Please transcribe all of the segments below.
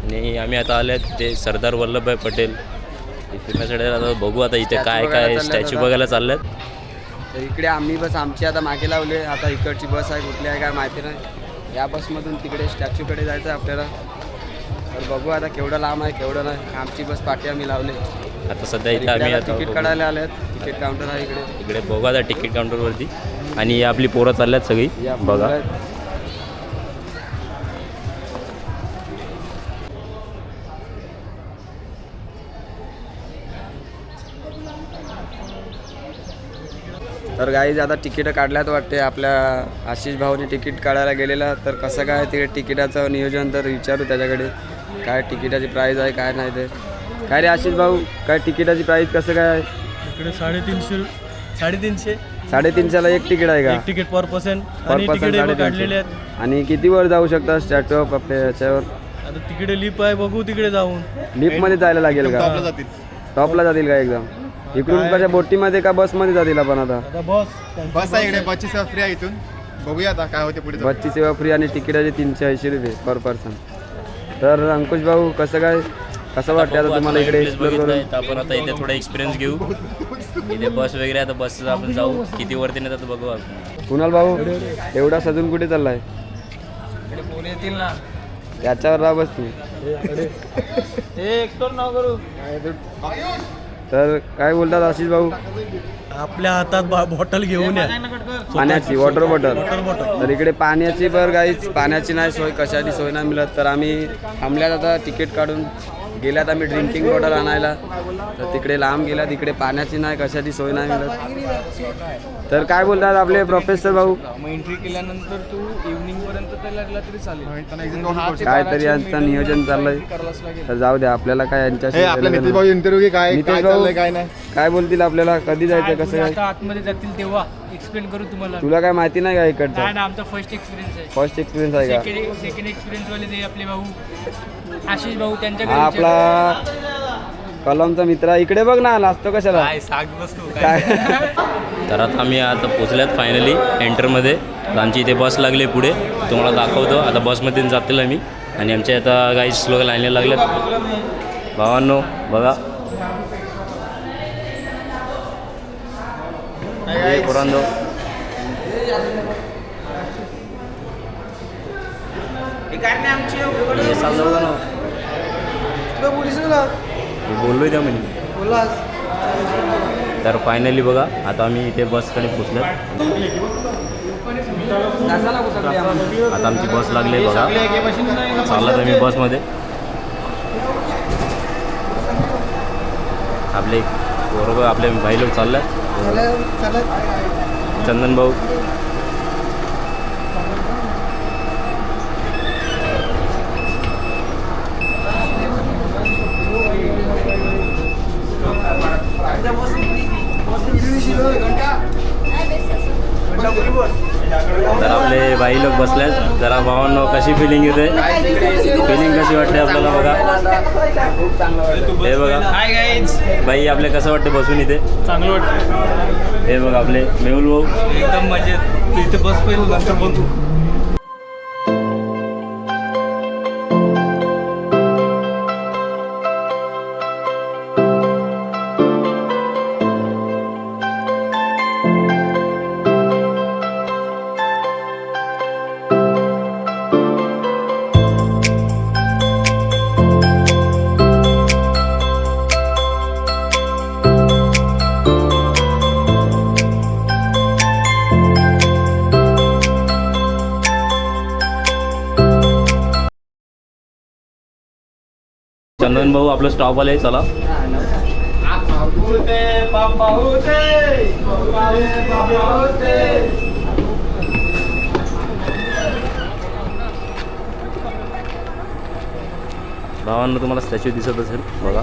आणि आम्ही आता आले ते सरदार वल्लभभाई पटेल फिरण्यासाठी आता बघू. आता इथे काय काय स्टॅच्यू बघायला चाललेत. तर इकडे आम्ही बस आमची आता मागे लावले. आता इकडची बस आहे कुठली आहे काय माहिती नाही. या बसमधून तिकडे स्टॅच्यूकडे जायचं आहे आपल्याला. तर बघू आता केवढं लांब आहे केवढं नाही. आमची बस पाठी आम्ही लावले. आता सध्या इथे आम्ही आता तिकीट काढायला आले आहेत. तिकीट काउंटर आहे इकडे बघू आता तिकीट काउंटरवरती. आणि आपली पोरं चालल्यात सगळी बघा. तर गाईज आता तिकीटं काढल्यात वाटते. आपल्या आशिष भाऊने तिकीट काढायला गेलेला. तर कसं काय ते तिकिटाचं नियोजन तर विचारू त्याच्याकडे. काय तिकिटाची प्राईस आहे काय नाही ते. काय रे आशिष भाऊ काय तिकिटाची प्राईस कसं काय आहे? इकडे 350 350ला एक तिकीट आहे का? तिकीट पर पर्सन. पर पर्सन काढलेले आहेत. आणि किती वर जाऊ शकता स्टॅच्यू ऑफ आपल्या याच्यावर? आता तिकडे लिप आहे बघू तिकडे जाऊन. लिफ्टमध्ये जायला लागेल का? टॉपला जातील का एकदम? इकडून कशा बोटीमध्ये का बसमध्ये जातील आपण? आता बस आहे इकडे. बसची सेवा फ्री आहे इथून. बघूया आता काय होते पुढे. बसची सेवा फ्री आणि तिकिटाचे 380 रुपये पर पर्सन. तर अंकुश भाऊ कसं काय कसं वाटतं आता तुम्हाला इकडे एक्सप्लोर करून? आपण आता इथे थोडा एक्सपिरियन्स घेऊ. इथे बस वगैरे आता बसचं आपण जाऊ किती वरती नेतात बघू आपण. कुणाल भाऊ एवढा सजून कुठे चाललाय? पुणे येतील ना. याच्यावर राहा बस तू. एक्सप्लोर नाव करू. तर काय बोलतात आशिष भाऊ? आपल्या हातात बॉटल घेऊन या पाण्याची वॉटर बॉटल. तर इकडे पाण्याची पर काहीच पाण्याची नाही सोय कशाची सोय नाही मिळत. तर आम्ही थांबल्यात आता तिकीट काढून गेल्यात आम्ही ड्रिंकिंग बॉटल आणायला. तर तिकडे लांब गेल्यात. इकडे पाण्याची नाही कशाची सोय नाही मिळत. तर काय बोलतात आपले प्रोफेसर भाऊ? एंट्री केल्यानंतर तू इव्हनिंग पर्यंत त्याला तरी चालेल. काहीतरी यांचं नियोजन चाललंय. तर जाऊ द्या आपल्याला काय यांच्याशी इंटरव्ह्यू नितेश भाऊ काय बोलतील आपल्याला? कधी जायचं कसं काय? आतमध्ये जातील तेव्हा एक्सप्लेन करू तुम्हाला. तुला काय माहिती नाही का इकडचं? नाही ना आमचा फर्स्ट एक्सपिरियन्स आहे. फर्स्ट एक्सपिरियन्स आहे का? सेकंड एक्सपिरियन्स वाले जे आपले भाऊ आशिष भाऊ हा त्यांच्याकडे आपला कलमचा मित्र. इकडे बघ ना लाजतो कशाला काय? तर आता आम्ही आता पोचल्यात फायनली एंटरमध्ये. आमची इथे बस लागली पुढे तुम्हाला दाखवतो. आता बसमध्ये जातील आम्ही. आणि आमच्या आता गाईस लोक लाईनला लागल्यात. भावांनो बघा पोरांनो. बोललोय त्या म्हणे. तर फायनली बघा आता आम्ही इथे बसकडे पोचलो. आता आमची बस लागली बघा. चाललात आम्ही बसमध्ये. आपले बरोबर आपले भाई लोक चालल्यात. चंदन भाऊ तर आपले बाई लोक बसल्यात. जरा भावांनो कशी फिलिंग येते? फिलिंग कशी वाटते आपल्याला बघा. हे बघा बाई आपले कसं वाटते बसून इथे? चांगलं वाटतं. हे बघा आपले मेहुल भाऊ एकदम मजेत. तू इथे बस पहिलं नंतर बोलतो. चंदन भाऊ आपलं स्टॉप आले. चला भावांना तुम्हाला स्टॅच्यू दिसत असेल बघा.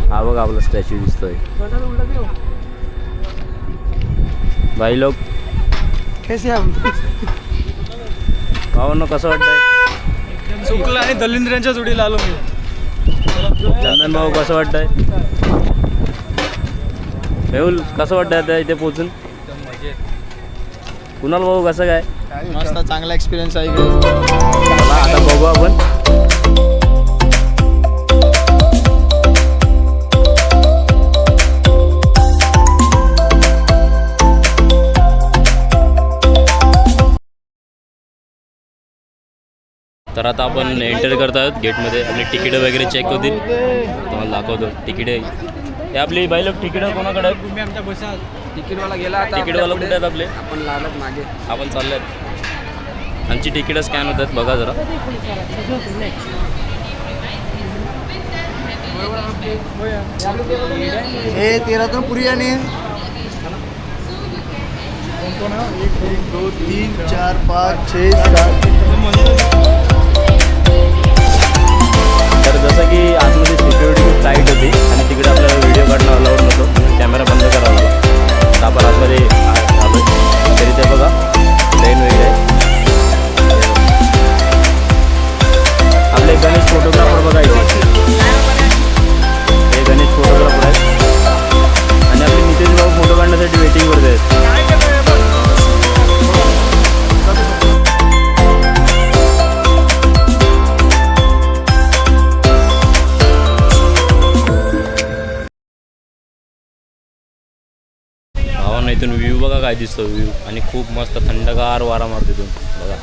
हा बघा आपला स्टॅच्यू दिसतोय. भाई लोक भावांना कसं वाटतंय? चुकलं आणि दलिंद्रांच्या जोडीला आलो मी. चंदन भाऊ कसं वाटतंय? मेहुल कसं वाटतंय आता इथे पोचून? कुणाल भाऊ कसं काय? मस्त चांगला एक्सपिरियन्स आहे इकडे. चला आता बघू आपण. तर आता आपण एंटर करत आहोत गेटमध्ये. आपली तिकीटं वगैरे चेक होतील. तुम्हाला दाखवतो तिकीट. हे आपली बाईलोक तिकीटं कोणाकडे आहेत? तुम्ही आमच्या बसाल. तिकीटवाला गेला आता तिकीटवाला कुठे आहेत आपले? आपण लागत मागे. आपण चाललेत. आमची तिकीटं स्कॅन होत आहेत बघा जरा. हे 13 तर पुरी आणि 1 2 3 4 5 6 7. तर जसं की आतमध्ये सिक्युरिटी खूप टाईट होती आणि तिकडे आपल्याला व्हिडिओ काढणं अलाउड नव्हतं, म्हणून कॅमेरा बंद करावा लागला. तर आपण आतमध्ये आलो तरी ते बघा ट्रेन वगैरे आहे. आपले गणेश फोटोग्राफर बघा इथे. हे गणेश फोटोग्राफर आहेत आणि आपले नितेश भाऊ फोटो काढण्यासाठी वेटिंगवरती आहेत. भावांना इथून व्ह्यू बघा काय दिसतो व्ह्यू, आणि खूप मस्त थंडगार वारा मारतो इथून बघा.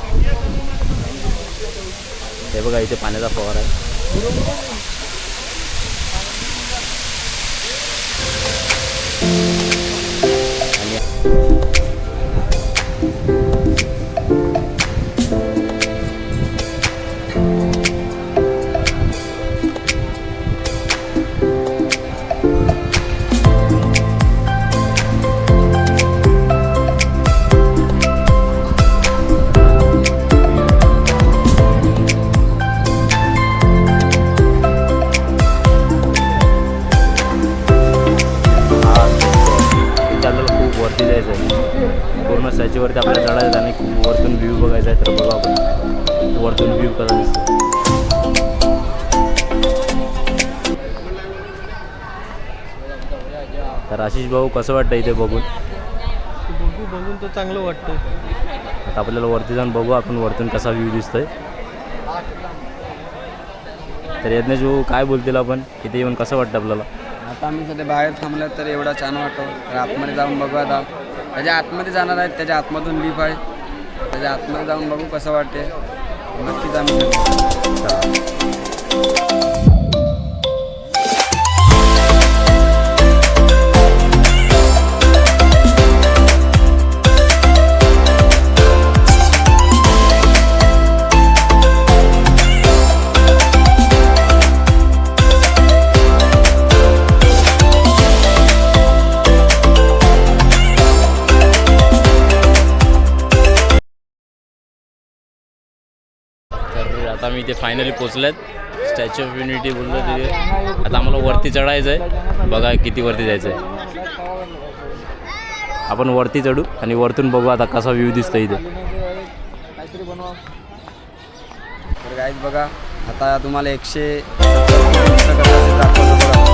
हे बघा इथे पाण्याचा फवारा आहे. वरती जायचं आहे पूर्ण स्टॅच्यूवरती आपल्याला चढायचं आणि खूप वरतून व्ह्यू बघायचा आहे. तर बघा आपण वरतून व्ह्यू कसा दिसतो. तर आशिष भाऊ कसं वाटतं इथे बघून? बघून तर चांगलं वाटतं. आता आपल्याला वरती जाऊन बघू आपण वरतून कसा व्ह्यू दिसतोय. तर यज्ञेश भाऊ काय बोलतील आपण इथे येऊन कसं वाटतं आपल्याला? आता आम्ही सध्या बाहेर थांबलं तर एवढा छान वाटतो. तर आतमध्ये जाऊन बघू आता. त्याच्या आतमध्ये जाणार आहेत, त्याच्या आतमधून लिफ्ट आहे. त्याच्या आतमध्ये जाऊन बघू कसं वाटते. नक्कीच आम्ही आता आम्ही इथे फायनली पोचलो आहेत. स्टॅच्यू ऑफ युनिटी बोलतो तिथे. आता आम्हाला वरती चढायचं आहे. बघा किती वरती जायचं आहे. आपण वरती चढू आणि वरतून बघू आता कसा व्ह्यू दिसतो इथे. तर गाईज बघा आता तुम्हाला 170 दाखवतो बघा.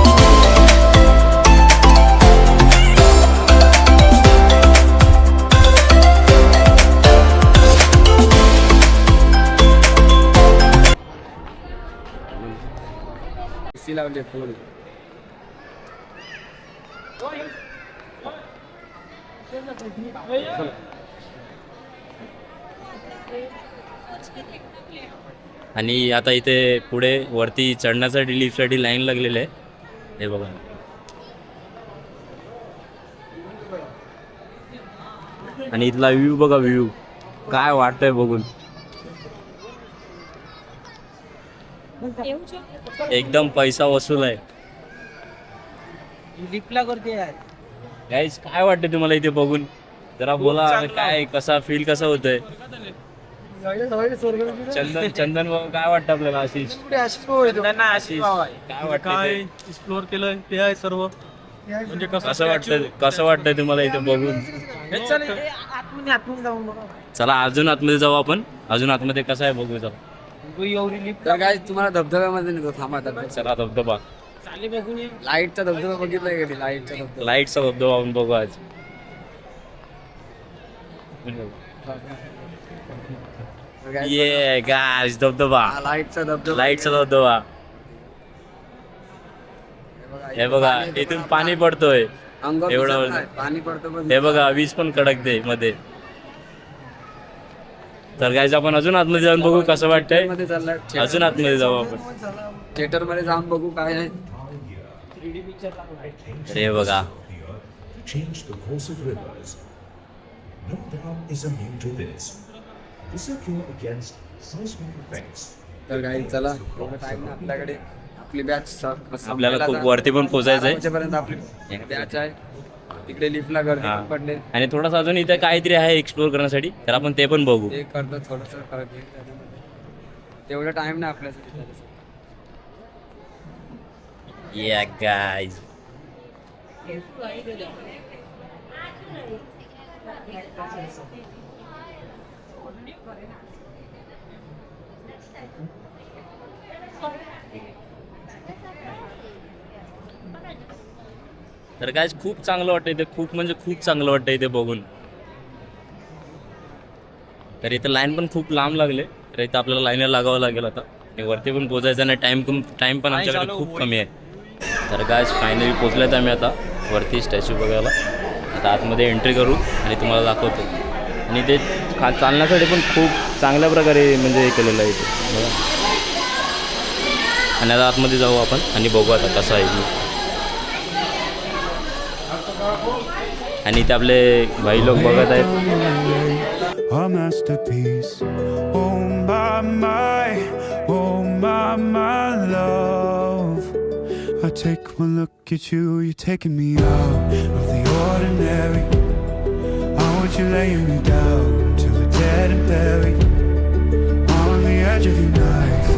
एसी लावली फुल. आणि आता इथे पुढे वरती चढण्यासाठी लिफ्टसाठी लाईन लागलेली आहे. हे बघा आणि इथला व्ह्यू बघा. व्ह्यू काय वाटतंय बघून. एकदम पैसा वसूल आहे. लिफ्टला करते गाईस काय वाटतं तुम्हाला इथे बघून? जरा बोला काय कसा फील कसं होतंय. चंदन भाऊ काय वाटतं आपल्याला? आशिष काय वाटतं एक्सप्लोर केलं ते आहे सर्व. म्हणजे कसं वाटतंय तुम्हाला इथे बघून? चला अजून आतमध्ये जाऊ आपण. अजून आतमध्ये कसं आहे बघू. चला तर काय तुम्हाला धबधब्यामध्ये नेतो. थांबा चला धबधबा. लाईटचा धबधबा बघितलाय कधी? लाईटचा धबधबा लाईटचा धबधबा आपण बघू आज. ये गाइस धबधबा, लाईटचा धबधबा लाईटचा धबधबा. हे बघा इथून पाणी पडतोय अंगावर एवढं दिसत नाही, पाणी पडतं पण हे बघा वीज पण कडकते मध्ये. तर गाईज आपण अजून आतमध्ये जाऊन बघू कसं वाटतंय. मध्ये चाललाय अजून आतमध्ये जाऊ आपण. थिएटर मध्ये जाऊन बघू काय आहे. हे बघा change the course of rivers. No dam is immune to this. To secure against seismic effects. तर काही चला टाइम ना आपल्याकडे. आपली बॅच आपल्याला खूप वरती पण पोहोचायचंय पर्यंत आपली बॅच आहे. तिकडे लिफ्टला गर्दी हा. पण पडले. आणि थोडासा अजून इथे काहीतरी आहे एक्सप्लोर करण्यासाठी, तर आपण ते पण बघू. ते करतो थोडस तेवढा टाइम नाही आपल्यासाठी. या गाईज तर गाईज खूप चांगलं वाटतं इथे, खूप म्हणजे खूप चांगलं वाटतं इथे बघून. तर इथं लाईन पण खूप लांब लागले, तर इथं आपल्याला लाईनला लागावं लागेल आता. आणि वरती पण पोचायचं आणि टाईम पण आमच्याकडे खूप कमी आहे. तर गाईज फायनली पोचल्यात आम्ही आता वरती स्टॅच्यू बघायला. आता आतमध्ये एंट्री करू आणि तुम्हाला दाखवतो. आणि ते चालण्यासाठी पण खूप चांगल्या प्रकारे म्हणजे हे केलेलं आहे इथे बघा. आणि आता आतमध्ये जाऊ आपण आणि बघू आता कसं आहे ते. आणि इथे आपले भाई लोक बघत आहेत. A masterpiece. Oh my love. I take one look at you, you're taking me out of the ordinary. I want you laying me down to the dead and buried. On the edge of your knife,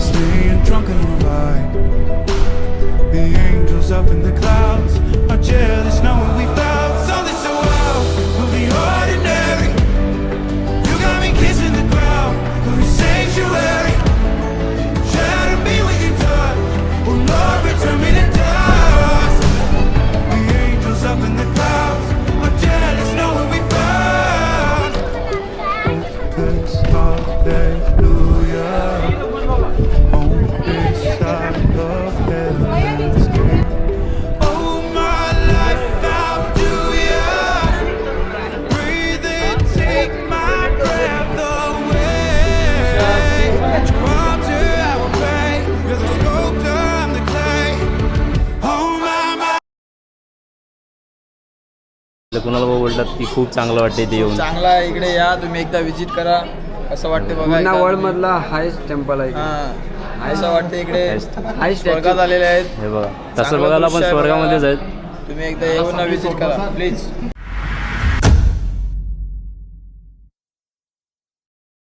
staying drunk and revived. The angels up in the clouds are jealous knowing we found something so out of the ordinary. You got me kissing the ground of your sanctuary. Shatter me with your touch, oh Lord, return me to dust. The angels up in the clouds are jealous knowing we found. This hallelujah on this side of heaven's gate. Oh my life, how do you breathe and take my breath away? At your altar I will pray. You're the sculptor, I'm the clay. Oh my. कुणाला बोलतात की खूप चांगलं वाटते ते येऊन. चांगला आहे, इकडे या तुम्ही एकदा विजिट करा. कसं वाटते बघा. पूर्ण एकदा वर्ल्ड तुम्ही. मधला हायस्ट टेम्पल आहे. हा असं वाटतं इकडे हाय स्वर्गात आलेले आहेत. हे बघा तसं चांगलं बघायला पण दृश्य आहे स्वर्गामध्येच बघा. आहेत. तुम्ही एकदा येऊन विजिट करा प्लीज.